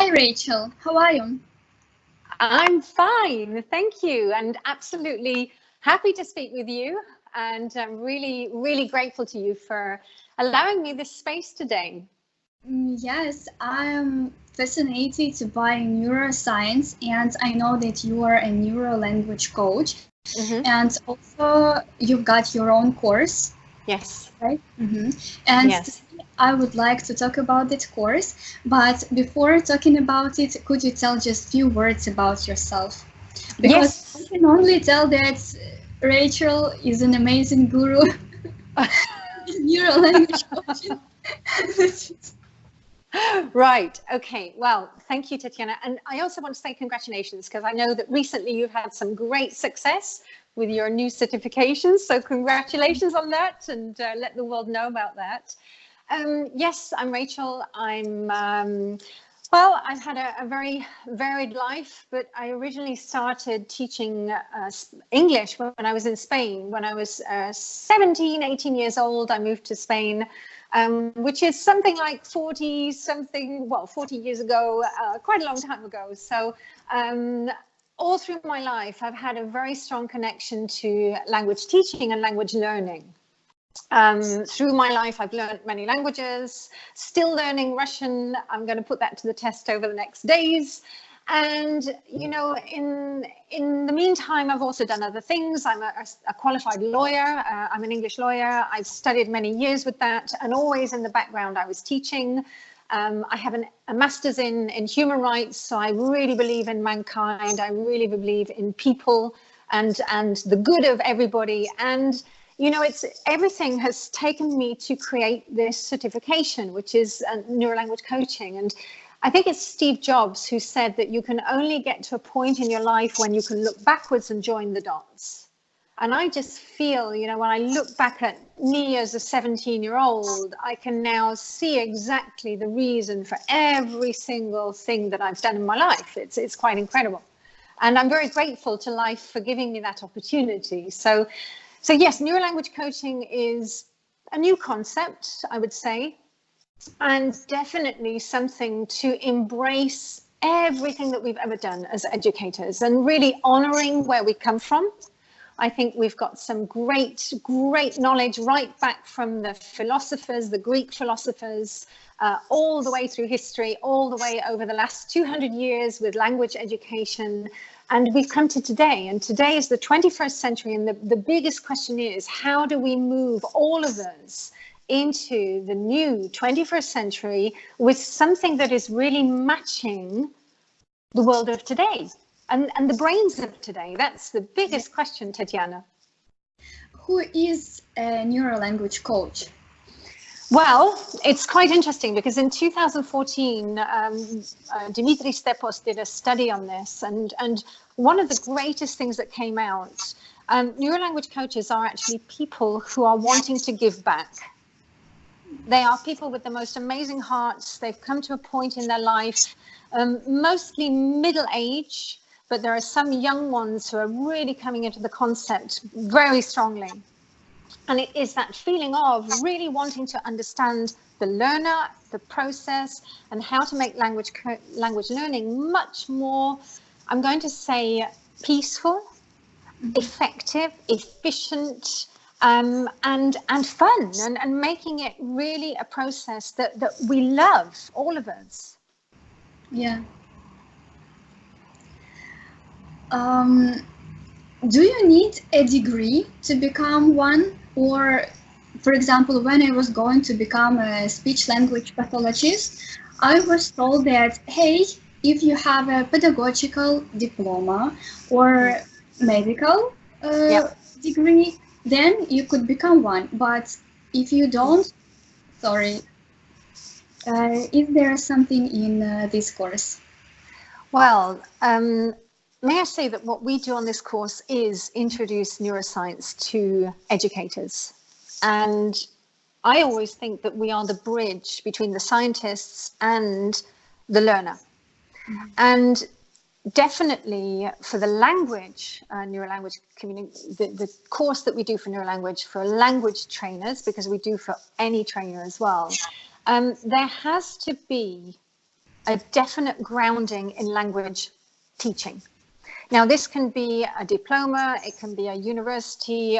Hi Rachel, how are you? I'm fine, thank you, and absolutely happy to speak with you. And I'm really, really grateful to you for allowing me this space today. Yes, I'm fascinated by neuroscience, and I know that you are a neurolanguage coach, and also you've got your own course. Yes. Right? And yes. Today I would like to talk about that course, but before talking about it, could you tell just a few words about yourself? Because Yes. I can only tell that Rachel is an amazing guru in neurolanguage coaching. Right. Okay. Well, thank you, Tatiana. And I also want to say congratulations, because I know that recently you've had some great success with your new certifications. So congratulations on that, and let the world know about that. Yes, I'm Rachel. Well, I've had a very varied life, but I originally started teaching English when I was in Spain. When I was 17, 18 years old, I moved to Spain, which is something like 40 years ago, quite a long time ago. So all through my life, I've had a very strong connection to language teaching and language learning. Through my life, I've learned many languages, still learning Russian. I'm going to put that to the test over the next days. And, you know, in the meantime, I've also done other things. I'm a qualified lawyer. I'm an English lawyer. I've studied many years with that. And always in the background, I was teaching. I have a master's in human rights. So I really believe in mankind. I really believe in people and the good of everybody. And you know, everything has taken me to create this certification, which is Neurolanguage Coaching. And I think it's Steve Jobs who said that you can only get to a point in your life when you can look backwards and join the dots. And I just feel, you know, when I look back at me as a 17-year-old, I can now see exactly the reason for every single thing that I've done in my life. It's quite incredible. And I'm very grateful to life for giving me that opportunity. So yes, neurolanguage coaching is a new concept, I would say, and definitely something to embrace everything that we've ever done as educators and really honoring where we come from. I think we've got some great knowledge right back from the philosophers, the Greek philosophers, all the way through history, all the way over the last 200 years with language education. And we've come to today, and today is the 21st century. And the biggest question is, how do we move all of us into the new 21st century with something that is really matching the world of today and the brains of today? That's the biggest question, Tatiana. Who is a neurolanguage coach? Well, it's quite interesting because in 2014, Dimitri Stepos did a study on this, and one of the greatest things that came out, neurolanguage coaches are actually people who are wanting to give back. They are people with the most amazing hearts. They've come to a point in their life, mostly middle age, but there are some young ones who are really coming into the concept very strongly. And it is that feeling of really wanting to understand the learner, the process, and how to make language learning much more, I'm going to say, peaceful, effective, efficient, and fun, and making it really a process that we love, all of us. Yeah. Do you need a degree to become one? Or, for example, when I was going to become a speech-language pathologist, I was told that, hey, if you have a pedagogical diploma or medical degree, then you could become one. But if you don't, sorry, is there something in this course? Well, may I say that what we do on this course is introduce neuroscience to educators. And I always think that we are the bridge between the scientists and the learner. And definitely for the language, neurolanguage community, the course that we do for neurolanguage for language trainers, because we do for any trainer as well, there has to be a definite grounding in language teaching. Now, this can be a diploma, it can be a university,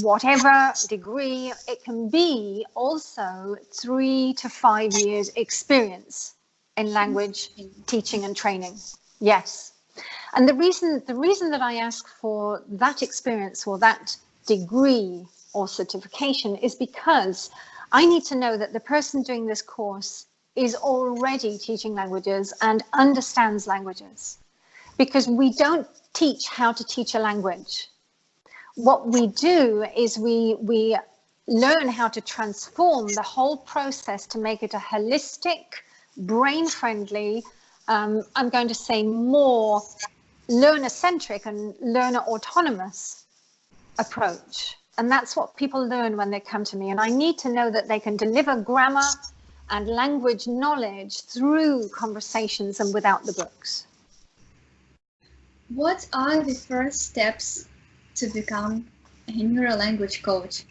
whatever degree. It can be also 3 to 5 years experience in language teaching and training. Yes. And the reason that I ask for that experience or that degree or certification is because I need to know that the person doing this course is already teaching languages and understands languages. Because we don't teach how to teach a language. What we do is we learn how to transform the whole process to make it a holistic, brain-friendly, I'm going to say more learner-centric and learner-autonomous approach. And that's what people learn when they come to me. And I need to know that they can deliver grammar and language knowledge through conversations and without the books. What are the first steps to become a neurolanguage coach?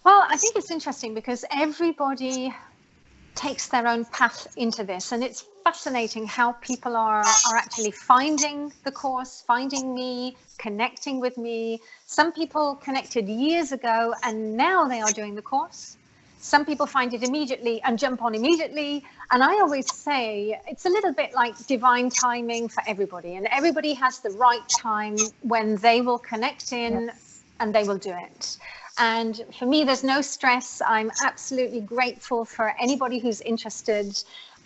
Well, I think it's interesting because everybody takes their own path into this, and it's fascinating how people are actually finding the course, finding me, connecting with me. Some people connected years ago and now they are doing the course. Some people find it immediately and jump on immediately. And I always say it's a little bit like divine timing for everybody, and everybody has the right time when they will connect in and they will do it. And for me, there's no stress. I'm absolutely grateful for anybody who's interested.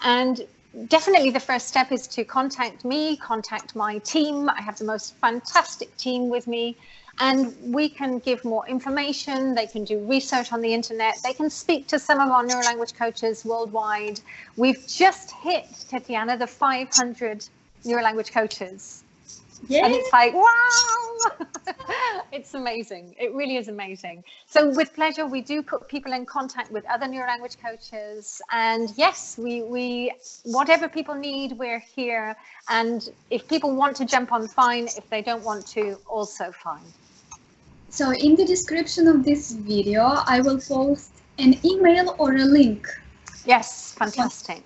And definitely the first step is to contact me, contact my team. I have the most fantastic team with me. And we can give more information. They can do research on the internet. They can speak to some of our neurolanguage coaches worldwide. We've just hit, Tatiana, the 500 neurolanguage coaches. Yay. And it's like, wow, it's amazing. It really is amazing. So with pleasure, we do put people in contact with other neurolanguage coaches. And yes, we whatever people need, we're here. And if people want to jump on, fine. If they don't want to, also fine. So in the description of this video, I will post an email or a link. Yes, fantastic.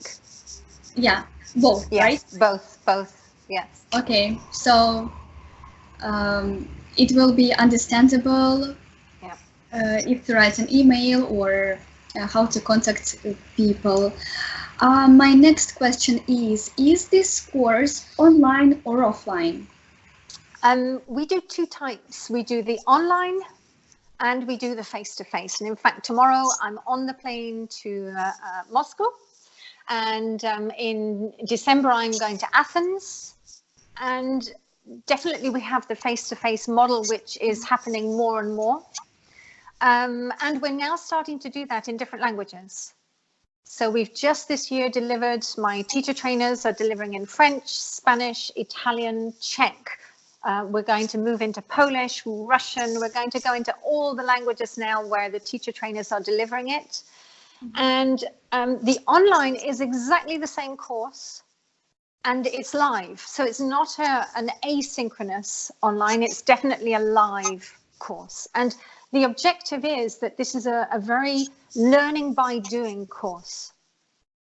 Yeah, both, yes, right? Both, yes. Okay, so it will be understandable if to write an email or how to contact people. My next question is this course online or offline? We do 2 types. We do the online and we do the face-to-face. And in fact, tomorrow I'm on the plane to Moscow. And in December, I'm going to Athens. And definitely we have the face-to-face model, which is happening more and more. And we're now starting to do that in different languages. So we've just this year delivered, my teacher trainers are delivering in French, Spanish, Italian, Czech. We're going to move into Polish, Russian. We're going to go into all the languages now where the teacher trainers are delivering it. And the online is exactly the same course and it's live. So it's not an asynchronous online. It's definitely a live course. And the objective is that this is a very learning by doing course.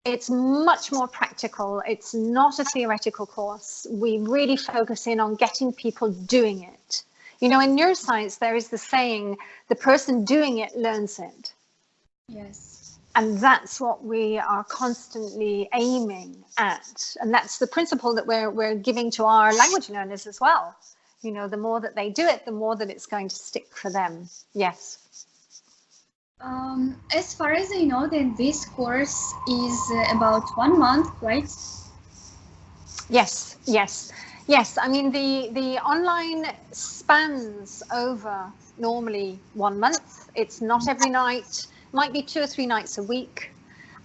It's much more practical. It's not a theoretical course. We really focus in on getting people doing it. You know, in neuroscience, there is the saying, the person doing it learns it. Yes. And that's what we are constantly aiming at. And that's the principle that we're giving to our language learners as well. You know, the more that they do it, the more that it's going to stick for them. Yes. As far as I know, that this course is about 1 month, right? Yes. I mean, the online spans over normally 1 month. It's not every night, might be 2 or 3 nights a week.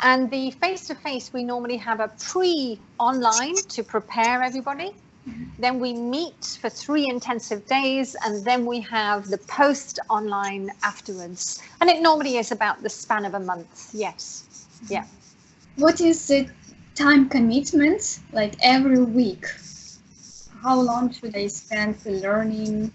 And the face-to-face, we normally have a pre-online to prepare everybody. Then we meet for 3 intensive days, and then we have the post-online afterwards. And it normally is about the span of a month. Yes. Yeah. What is the time commitment, like every week? How long should I spend for learning?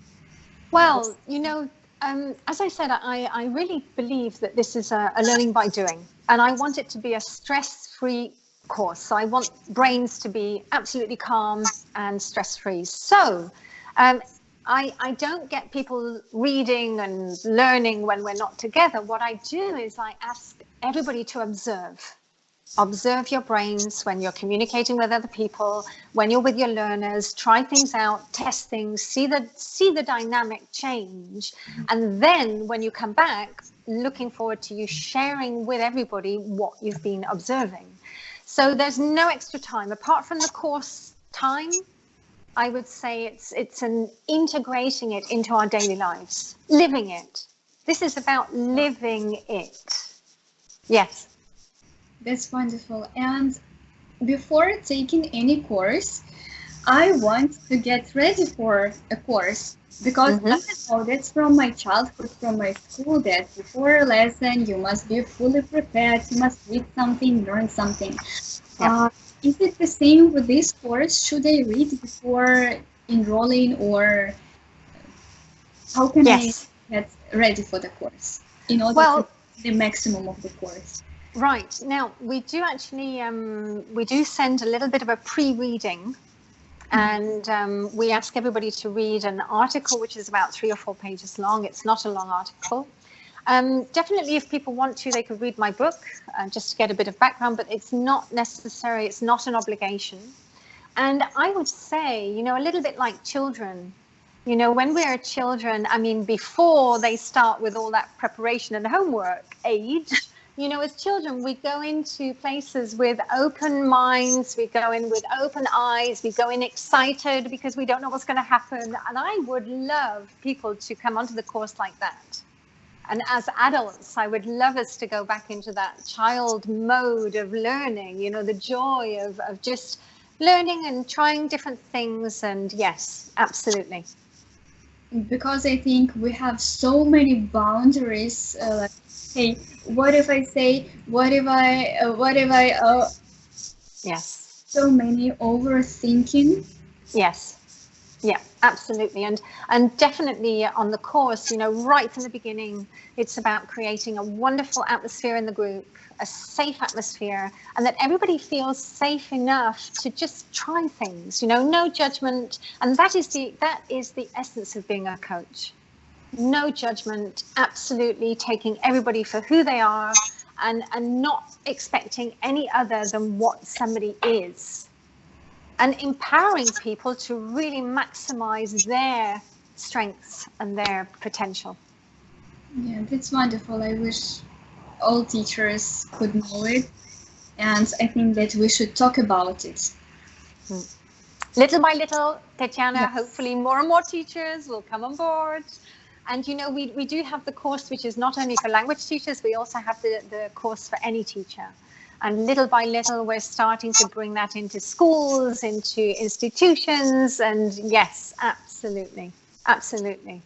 Well, you know, as I said, I really believe that this is a learning by doing. And I want it to be a stress-free course. So I want brains to be absolutely calm and stress-free. So I don't get people reading and learning when we're not together. What I do is I ask everybody to observe. Observe your brains when you're communicating with other people, when you're with your learners, try things out, test things, see the dynamic change. And then when you come back, looking forward to you sharing with everybody what you've been observing. So there's no extra time apart from the course time. I would say it's an integrating it into our daily lives, living it. This is about living it. Yes. That's wonderful. And before taking any course, I want to get ready for a course because I know that's from my childhood, from my school, that before a lesson you must be fully prepared, you must read something, learn something. Yeah. Is it the same with this course? Should I read before enrolling, or how can I get ready for the course in order to get the maximum of the course? Right. Now, we do actually, we do send a little bit of a pre-reading, and we ask everybody to read an article which is about 3 or 4 pages long. It's not a long article. Definitely, if people want to, they could read my book just to get a bit of background, but it's not necessary. It's not an obligation. And I would say, you know, a little bit like children, you know, when we're children, I mean, before they start with all that preparation and homework age, you know, as children, we go into places with open minds, we go in with open eyes, we go in excited because we don't know what's going to happen. And I would love people to come onto the course like that. And as adults, I would love us to go back into that child mode of learning, you know, the joy of just learning and trying different things. And yes, absolutely. Because I think we have so many boundaries, like, hey, what if I say, what if I, yes. So many overthinking. Yes. Yeah, absolutely. And definitely on the course, you know, right from the beginning, it's about creating a wonderful atmosphere in the group, a safe atmosphere, and that everybody feels safe enough to just try things, you know, no judgment. And that is the essence of being a coach. No judgment, absolutely taking everybody for who they are and not expecting any other than what somebody is. And empowering people to really maximize their strengths and their potential. Yeah, that's wonderful. I wish all teachers could know it. And I think that we should talk about it. Little by little, Tatiana, hopefully more and more teachers will come on board. And, you know, we do have the course, which is not only for language teachers, we also have the course for any teacher. And little by little, we're starting to bring that into schools, into institutions. And yes, absolutely. Absolutely.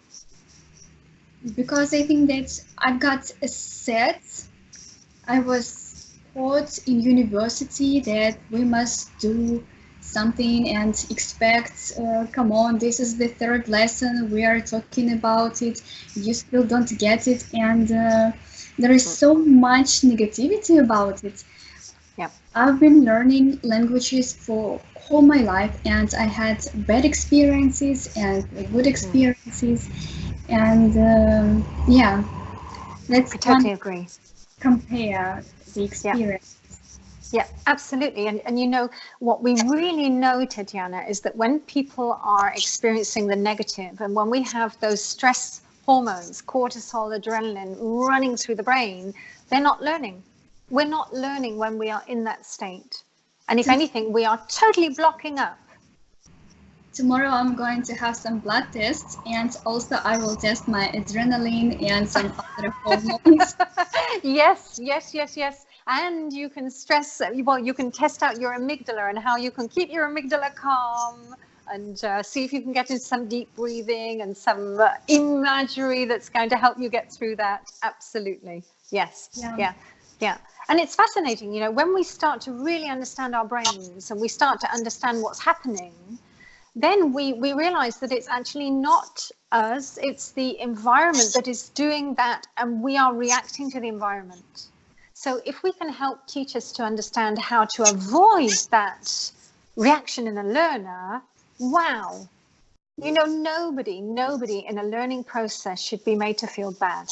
Because I think that I've got a set. I was taught in university that we must do something and expect, come on, this is the 3rd lesson, we are talking about it, you still don't get it. And there is so much negativity about it. Yeah. I've been learning languages for all my life, and I had bad experiences and good experiences. And yeah, let's totally agree. Compare the experience. Yeah, absolutely. And you know, what we really know, Tatiana, is that when people are experiencing the negative, and when we have those stress hormones, cortisol, adrenaline running through the brain, they're not learning. We're not learning when we are in that state. And if anything, we are totally blocking up. Tomorrow I'm going to have some blood tests, and also I will test my adrenaline and some other hormones. Yes. And you can you can test out your amygdala and how you can keep your amygdala calm, and see if you can get into some deep breathing and some imagery that's going to help you get through that. Absolutely. Yes. Yeah. And it's fascinating, you know, when we start to really understand our brains and we start to understand what's happening, then we realize that it's actually not us, it's the environment that is doing that, and we are reacting to the environment. So if we can help teachers to understand how to avoid that reaction in a learner, wow. You know, nobody in a learning process should be made to feel bad.